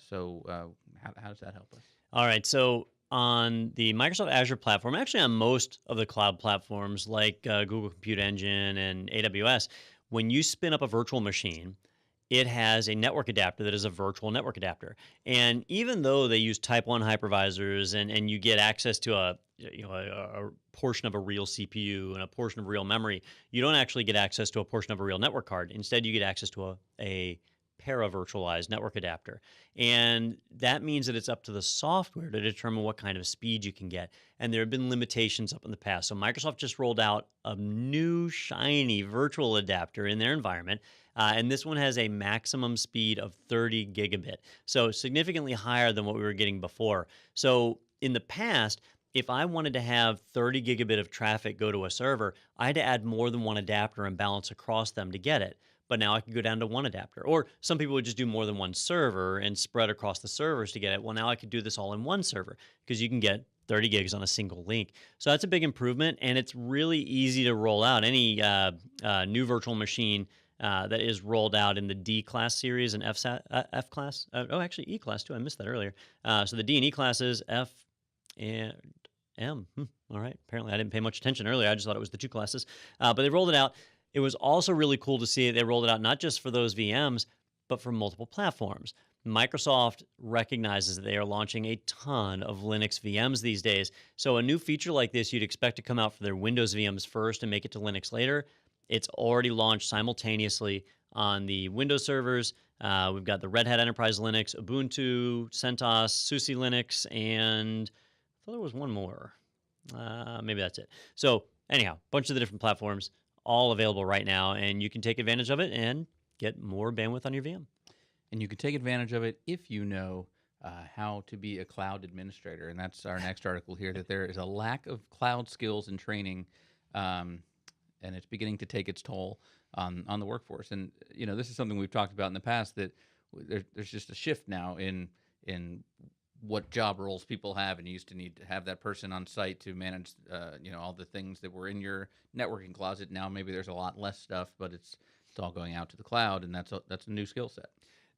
So how does that help us? All right, so on the Microsoft Azure platform, actually on most of the cloud platforms like Google Compute Engine and AWS, when you spin up a virtual machine, it has a network adapter that is a virtual network adapter. And even though they use Type 1 hypervisors and you get access to a portion of a real CPU and a portion of real memory, you don't actually get access to a portion of a real network card. Instead, you get access to a para-virtualized network adapter. And that means that it's up to the software to determine what kind of speed you can get. And there have been limitations up in the past. So Microsoft just rolled out a new shiny virtual adapter in their environment. And this one has a maximum speed of 30 gigabit. So significantly higher than what we were getting before. So in the past, if I wanted to have 30 gigabit of traffic go to a server, I had to add more than one adapter and balance across them to get it. But now I can go down to one adapter. Or some people would just do more than one server and spread across the servers to get it. Well, now I could do this all in one server because you can get 30 gigs on a single link. So that's a big improvement, and it's really easy to roll out. Any new virtual machine that is rolled out in the D class series and F class. Actually E class too. I missed that earlier. So the D and E classes, F and M. All right. Apparently I didn't pay much attention earlier. I just thought it was the two classes. But they rolled it out. It was also really cool to see they rolled it out not just for those VMs, but for multiple platforms. Microsoft recognizes that they are launching a ton of Linux VMs these days. So a new feature like this you'd expect to come out for their Windows VMs first and make it to Linux later. It's already launched simultaneously on the Windows servers. We've got the Red Hat Enterprise Linux, Ubuntu, CentOS, SUSE Linux, and I thought there was one more. Maybe that's it. So anyhow, a bunch of the different platforms, all available right now, and you can take advantage of it and get more bandwidth on your VM. And you can take advantage of it if you know how to be a cloud administrator. And that's our next article here, that there is a lack of cloud skills and training, and it's beginning to take its toll on the workforce. And, this is something we've talked about in the past, that there's just a shift now in what job roles people have, and you used to need to have that person on site to manage, all the things that were in your networking closet. Now maybe there's a lot less stuff, but it's all going out to the cloud, and that's a new skill set.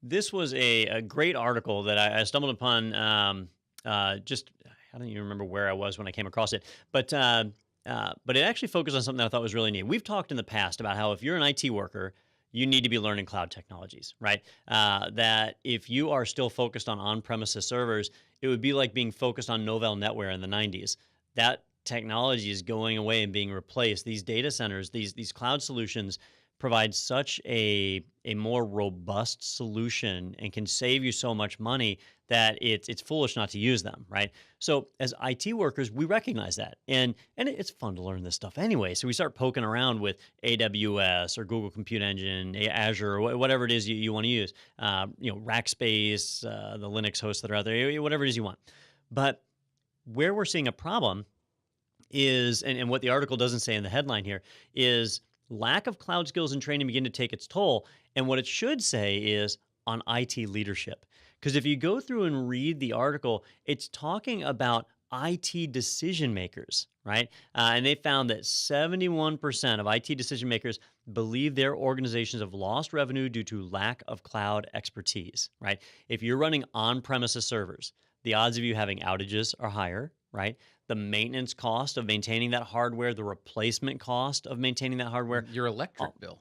This was a great article that I stumbled upon. I don't even remember where I was when I came across it, but it actually focused on something that I thought was really neat. We've talked in the past about how if you're an IT worker, you need to be learning cloud technologies, right? That if you are still focused on on-premises servers, it would be like being focused on Novell NetWare in the 90s. That technology is going away and being replaced. These data centers, these cloud solutions provide such a more robust solution and can save you so much money that it's foolish not to use them, right? So as IT workers, we recognize that, and it's fun to learn this stuff anyway. So we start poking around with AWS or Google Compute Engine, Azure, or whatever it is you want to use. Rackspace, the Linux hosts that are out there, whatever it is you want. But where we're seeing a problem is, and what the article doesn't say in the headline here, is lack of cloud skills and training begin to take its toll. And what it should say is on IT leadership. Because if you go through and read the article, it's talking about IT decision makers, right? And they found that 71% of IT decision makers believe their organizations have lost revenue due to lack of cloud expertise, right? If you're running on-premises servers, the odds of you having outages are higher, right? The maintenance cost of maintaining that hardware, the replacement cost of maintaining that hardware. Your electric bill.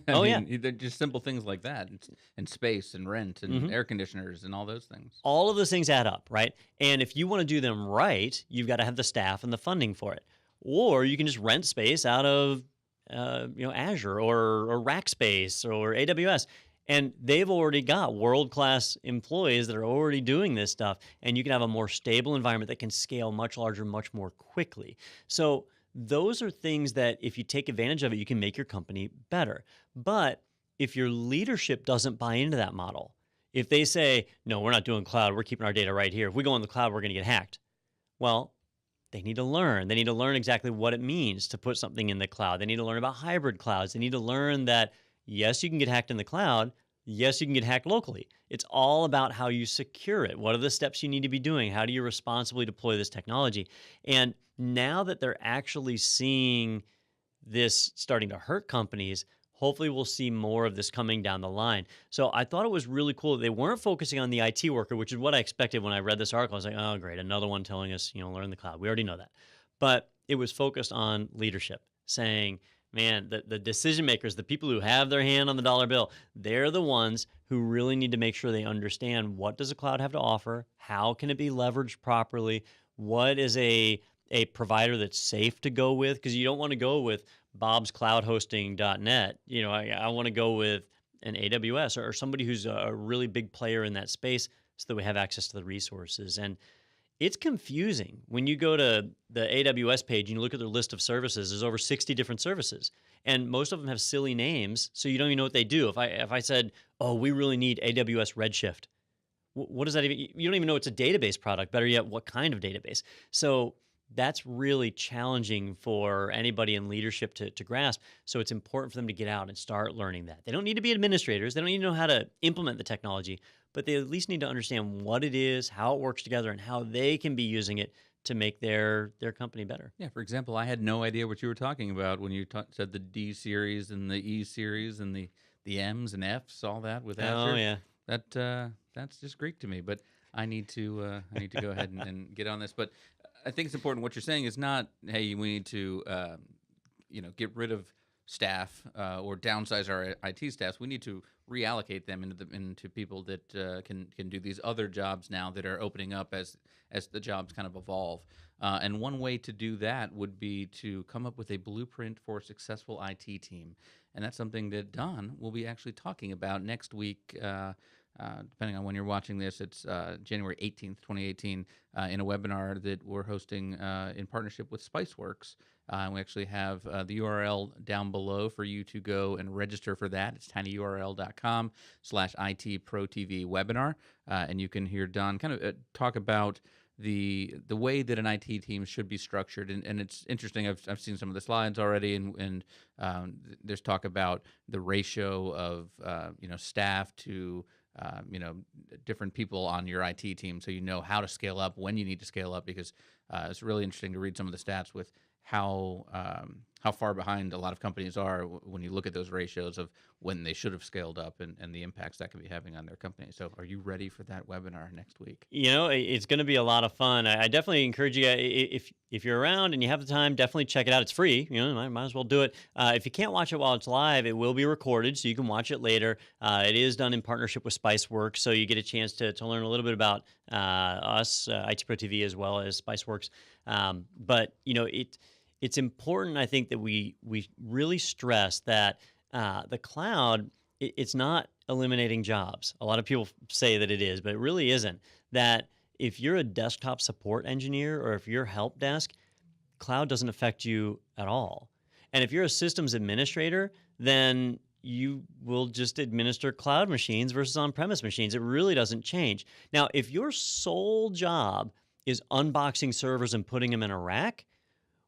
Yeah. They're just simple things like that, and space and rent and air conditioners and all those things. All of those things add up, right? And if you want to do them right, you've got to have the staff and the funding for it. Or you can just rent space out of Azure or Rackspace or AWS. And they've already got world-class employees that are already doing this stuff, and you can have a more stable environment that can scale much larger, much more quickly. So those are things that if you take advantage of it, you can make your company better. But if your leadership doesn't buy into that model, if they say, no, we're not doing cloud, we're keeping our data right here. If we go on the cloud, we're going to get hacked. Well, they need to learn. They need to learn exactly what it means to put something in the cloud. They need to learn about hybrid clouds. They need to learn that yes, you can get hacked in the cloud. Yes, you can get hacked locally. It's all about how you secure it. What are the steps you need to be doing? How do you responsibly deploy this technology? And now that they're actually seeing this starting to hurt companies, hopefully we'll see more of this coming down the line. So I thought it was really cool that they weren't focusing on the IT worker, which is what I expected when I read this article. I was like, oh, great, another one telling us, learn the cloud. We already know that. But it was focused on leadership, saying, man, the decision makers, the people who have their hand on the dollar bill, they're the ones who really need to make sure they understand what does a cloud have to offer, how can it be leveraged properly, what is a provider that's safe to go with, because you don't want to go with bobscloudhosting.net. I want to go with an AWS or somebody who's a really big player in that space so that we have access to the resources. And it's confusing. When you go to the AWS page and you look at their list of services, there's over 60 different services. And most of them have silly names, so you don't even know what they do. If I said, oh, we really need AWS Redshift, what does that even, you don't even know it's a database product, better yet, what kind of database. So that's really challenging for anybody in leadership to grasp. So it's important for them to get out and start learning that. They don't need to be administrators. They don't need to know how to implement the technology, but they at least need to understand what it is, how it works together, and how they can be using it to make their company better. Yeah, for example, I had no idea what you were talking about when you said the D series and the E series and the M's and F's, all that with Azure. Oh, yeah. That's just Greek to me, but I need to go ahead and get on this. But I think it's important. What you're saying is not, hey, we need to get rid of staff or downsize our IT staffs. We need to reallocate them into people that can do these other jobs now that are opening up as the jobs kind of evolve. And one way to do that would be to come up with a blueprint for a successful IT team. And that's something that Don will be actually talking about next week. Depending on when you're watching this, it's January 18th, 2018, in a webinar that we're hosting in partnership with Spiceworks. And we actually have the URL down below for you to go and register for that. It's tinyurl.com/ITProTV webinar. And you can hear Don kind of talk about the way that an IT team should be structured. And it's interesting. I've seen some of the slides already, and there's talk about the ratio of staff to different people on your IT team, so you know how to scale up when you need to scale up, because it's really interesting to read some of the stats with how far behind a lot of companies are when you look at those ratios of when they should have scaled up and the impacts that could be having on their company. So are you ready for that webinar next week? It's going to be a lot of fun. I definitely encourage you, if you're around and you have the time, definitely check it out. It's free. Might as well do it. If you can't watch it while it's live, it will be recorded, so you can watch it later. It is done in partnership with Spiceworks, so you get a chance to learn a little bit about us, ITProTV, as well as Spiceworks. But it's important, I think, that we really stress that the cloud it's not eliminating jobs. A lot of people say that it is, but it really isn't. That if you're a desktop support engineer or if you're help desk, cloud doesn't affect you at all. And if you're a systems administrator, then you will just administer cloud machines versus on-premise machines. It really doesn't change. Now, if your sole job is unboxing servers and putting them in a rack,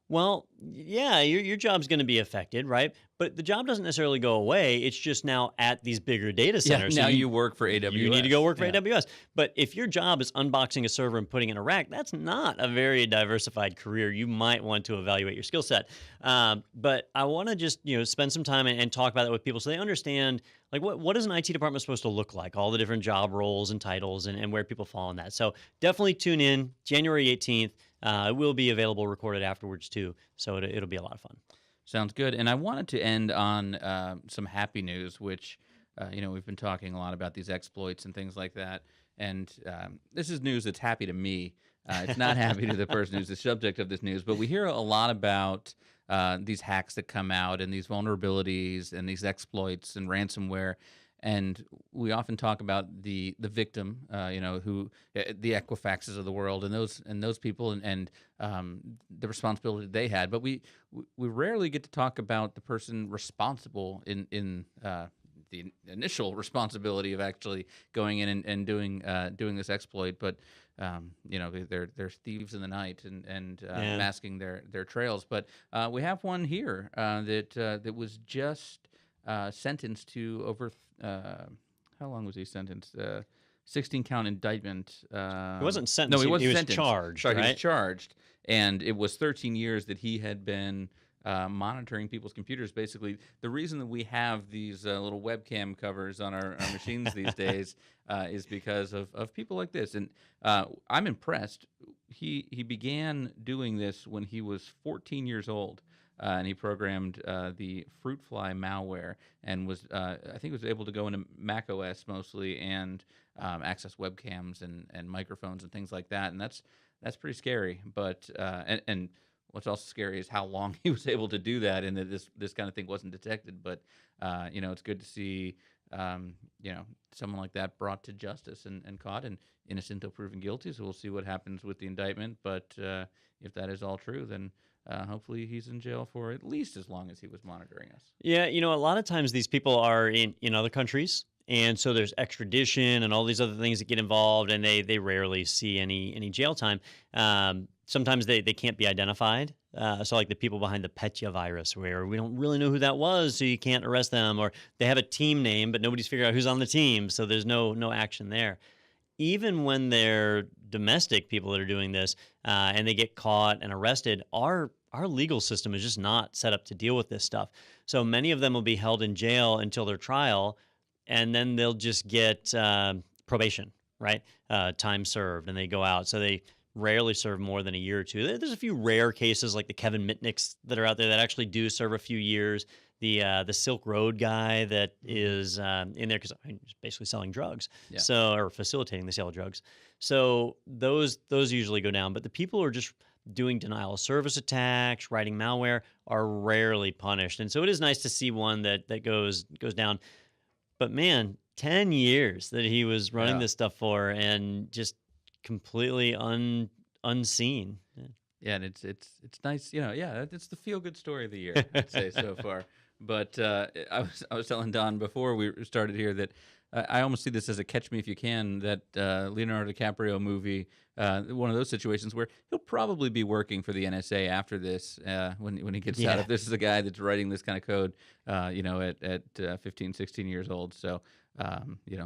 well, yeah, your job's going to be affected, right? But the job doesn't necessarily go away. It's just now at these bigger data Yeah, centers. now So you work for AWS. you need to go work for Yeah. AWS. But if your job is unboxing a server and putting in a rack, that's not a very diversified career. You might want to evaluate your skill set. But I want to just spend some time and talk about that with people so they understand like what is an IT department supposed to look like, all the different job roles and titles and where people fall in that. So definitely tune in January 18th. It will be available recorded afterwards too. So it'll be a lot of fun. Sounds good. And I wanted to end on some happy news, which, we've been talking a lot about these exploits and things like that. And this is news that's happy to me. It's not happy to the person who's the subject of this news, but we hear a lot about these hacks that come out and these vulnerabilities and these exploits and ransomware. And we often talk about the victim, who the Equifaxes of the world and those people and the responsibility they had. But we rarely get to talk about the person responsible in the initial responsibility of actually going in and doing this exploit. But they're thieves in the night and masking their trails. But we have one here that was just sentenced to over. How long was he sentenced? 16-count indictment. He wasn't sentenced. No, he wasn't was sentenced. charged. Sorry, right? he was charged, and it was 13 years that he had been monitoring people's computers. Basically, the reason that we have these little webcam covers on our machines these days is because of people like this. And I'm impressed. He began doing this when he was 14 years old. And he programmed the fruit fly malware and was, I think, was able to go into Mac OS mostly and access webcams and microphones and things like that. And that's pretty scary. But and what's also scary is how long he was able to do that, and that this kind of thing wasn't detected. But it's good to see someone like that brought to justice and caught and innocent until proven guilty. So we'll see what happens with the indictment. But if that is all true, then hopefully he's in jail for at least as long as he was monitoring us. Yeah, a lot of times these people are in other countries, and so there's extradition and all these other things that get involved, and they rarely see any jail time. Sometimes they can't be identified. So like the people behind the Petya virus, where we don't really know who that was, so you can't arrest them, or they have a team name, but nobody's figured out who's on the team, so there's no action there. Even when they're domestic people that are doing this and they get caught and arrested, our legal system is just not set up to deal with this stuff. So many of them will be held in jail until their trial, and then they'll just get probation, right? Time served, and they go out. So they rarely serve more than a year or two. There's a few rare cases like the Kevin Mitnicks that are out there that actually do serve a few years. The Silk Road guy that is in there because he's basically selling drugs, or facilitating the sale of drugs. So those usually go down. But the people who are just doing denial of service attacks, writing malware, are rarely punished. And so it is nice to see one that goes down. But man, 10 years that he was running this stuff for, and just completely unseen. Yeah, and it's nice. It's the feel good story of the year, I'd say so far. But I was telling Don before we started here that I almost see this as a Catch Me If You Can, that Leonardo DiCaprio movie, one of those situations where he'll probably be working for the NSA after this when he gets out. If this is a guy that's writing this kind of code, at 15, 16 years old. So,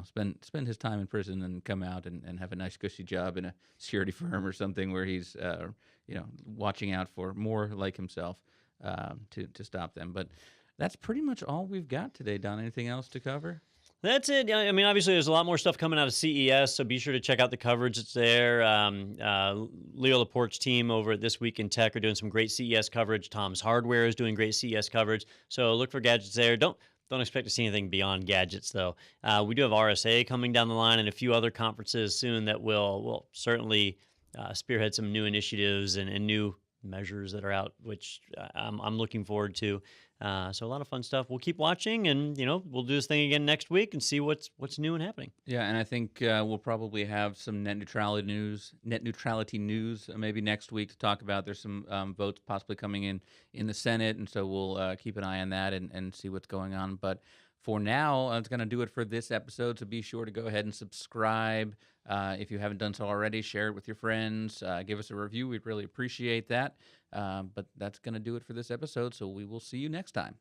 spend his time in prison and come out and have a nice cushy job in a security firm or something where he's, watching out for more like himself to stop them. But that's pretty much all we've got today, Don. Anything else to cover? That's it. I mean, obviously, there's a lot more stuff coming out of CES, so be sure to check out the coverage that's there. Leo Laporte's team over at This Week in Tech are doing some great CES coverage. Tom's Hardware is doing great CES coverage. So look for gadgets there. Don't expect to see anything beyond gadgets, though. We do have RSA coming down the line and a few other conferences soon that will certainly spearhead some new initiatives and new measures that are out, which I'm looking forward to. So a lot of fun stuff. We'll keep watching, and we'll do this thing again next week and see what's new and happening. Yeah, and I think we'll probably have some net neutrality news maybe next week to talk about. There's some votes possibly coming in the Senate, and so we'll keep an eye on that and see what's going on. But for now, it's going to do it for this episode. So be sure to go ahead and subscribe if you haven't done so already. Share it with your friends. Give us a review. We'd really appreciate that. But that's going to do it for this episode. So we will see you next time.